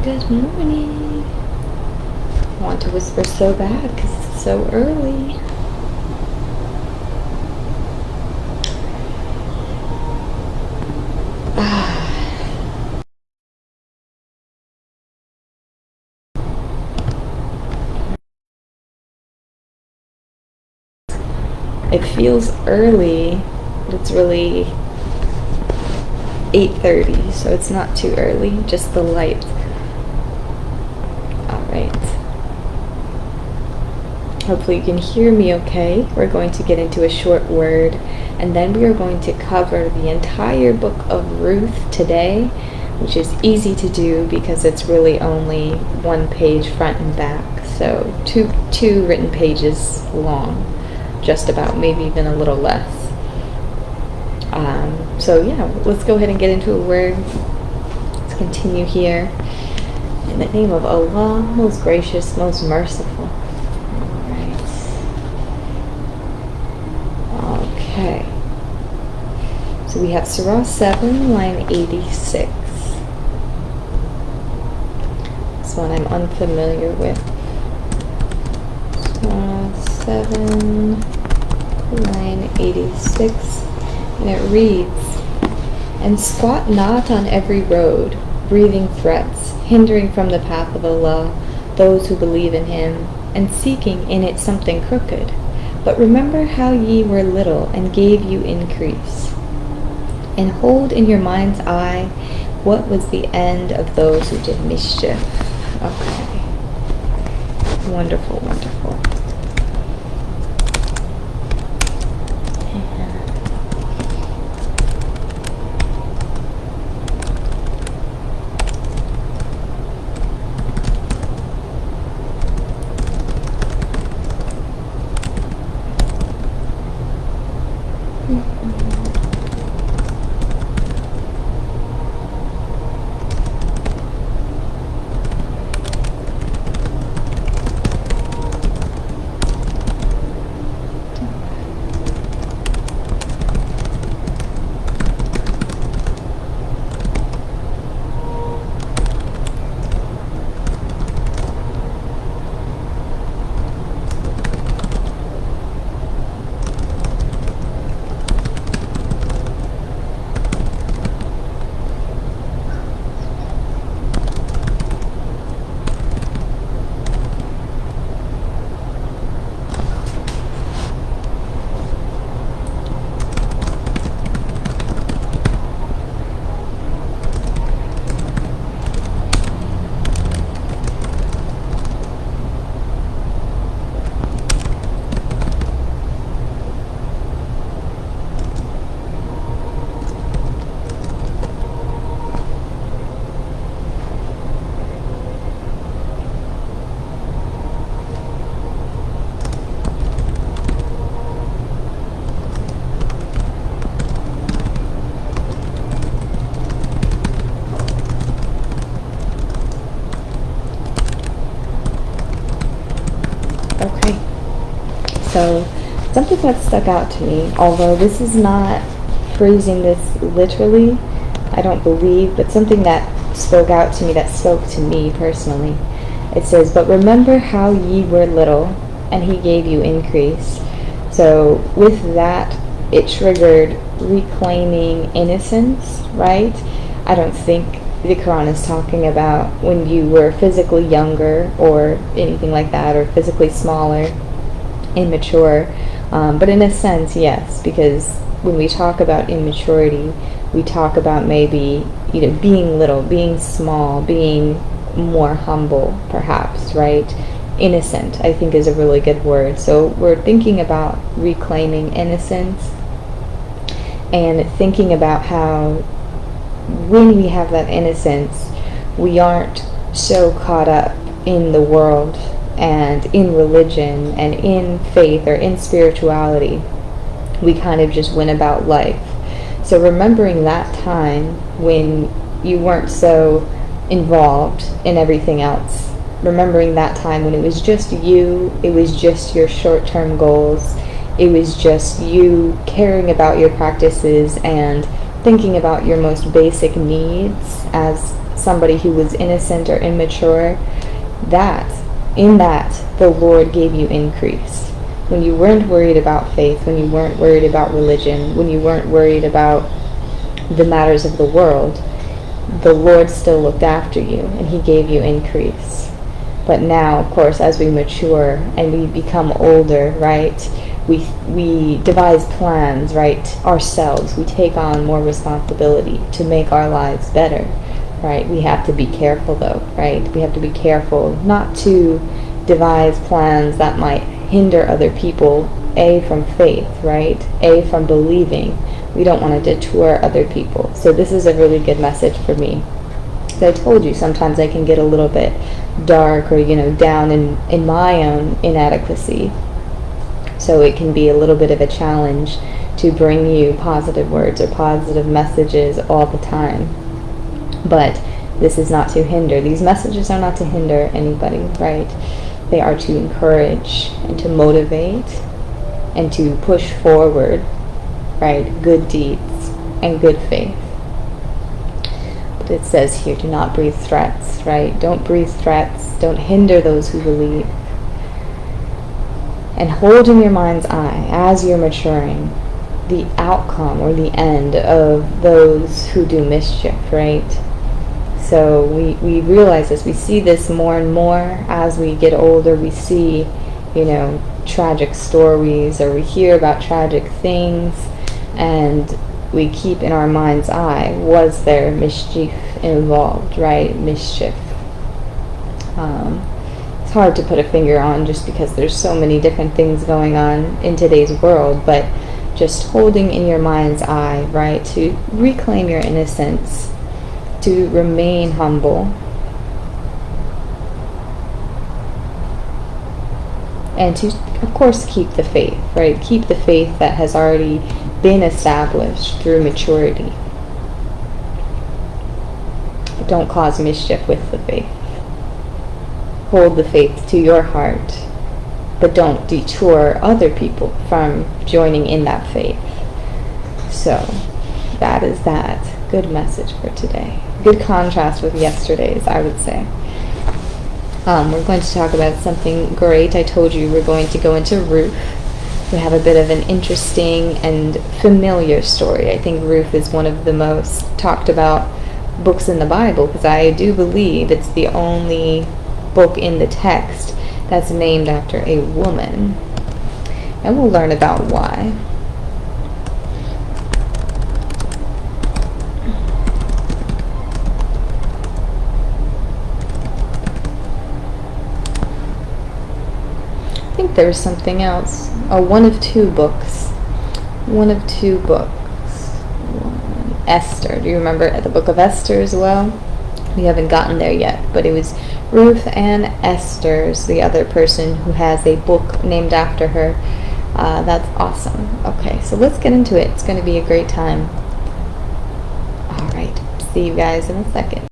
Good morning. I want to whisper so bad because it's so early. It feels early, but it's really 8:30, so it's not too early, just the light. Alright. Hopefully you can hear me okay. We're going to get into a short word, and then we are going to cover the entire book of Ruth today, which is easy to do because it's really only one page front and back, so two written pages long, just about, maybe even a little less. So yeah, let's go ahead and get into a word. Let's continue here. In the name of Allah, most gracious, most merciful. Alright. Okay. So we have Surah 7, line 86. This one I'm unfamiliar with. Surah 7, line 86. And it reads, "And squat not on every road, breathing threats, hindering from the path of Allah those who believe in Him, and seeking in it something crooked. But remember how ye were little, and gave you increase. And hold in your mind's eye what was the end of those who did mischief." Okay. Wonderful, wonderful. Okay, so something that stuck out to me, although this is not phrasing this literally, I don't believe, but something that spoke out to me, that spoke to me personally. It says, "But remember how ye were little, and He gave you increase." So with that, it triggered reclaiming innocence, right? I don't think the Quran is talking about when you were physically younger or anything like that, or physically smaller, immature. But in a sense, yes, because when we talk about immaturity, we talk about maybe, being little, being small, being more humble, perhaps, right? Innocent, I think, is a really good word. So we're thinking about reclaiming innocence and thinking about how when we have that innocence, we aren't so caught up in the world and in religion and in faith or in spirituality. We kind of just went about life. So remembering that time when you weren't so involved in everything else, remembering that time when it was just you, it was just your short-term goals, it was just you caring about your practices and thinking about your most basic needs as somebody who was innocent or immature, in that the Lord gave you increase. When you weren't worried about faith, when you weren't worried about religion, when you weren't worried about the matters of the world, the Lord still looked after you and He gave you increase. But now, of course, as we mature and we become older, right, we devise plans, right, ourselves. We take on more responsibility to make our lives better, right? We have to be careful, though, right? We have to be careful not to devise plans that might hinder other people, A, from faith, right? A, from believing. We don't want to detour other people. So this is a really good message for me. As I told you, sometimes I can get a little bit dark or, down in my own inadequacy. So it can be a little bit of a challenge to bring you positive words or positive messages all the time. But this is not to hinder. These messages are not to hinder anybody, right? They are to encourage and to motivate and to push forward, right, good deeds and good faith. But it says here, do not breathe threats, right? Don't breathe threats. Don't hinder those who believe. And hold in your mind's eye, as you're maturing, the outcome or the end of those who do mischief, right? So we realize this. We see this more and more as we get older. We see, tragic stories, or we hear about tragic things, and we keep in our mind's eye, was there mischief involved, right? Mischief. It's hard to put a finger on just because there's so many different things going on in today's world, but just holding in your mind's eye, right, to reclaim your innocence, to remain humble, and to, of course, keep the faith, right? Keep the faith that has already been established through maturity. But don't cause mischief with the faith. Hold the faith to your heart, but don't detour other people from joining in that faith. So that is that. Good message for today. Good contrast with yesterday's, I would say. We're going to talk about something great. I told you we're going to go into Ruth. We have a bit of an interesting and familiar story. I think Ruth is one of the most talked about books in the Bible, because I do believe it's the only book in the text that's named after a woman. And we'll learn about why. I think there's something else. Oh, one of two books. Esther. Do you remember the book of Esther as well? We haven't gotten there yet, but it was Ruth and Esther's the other person who has a book named after her. That's awesome. Okay, so let's get into it. It's going to be a great time. All right. See you guys in a second.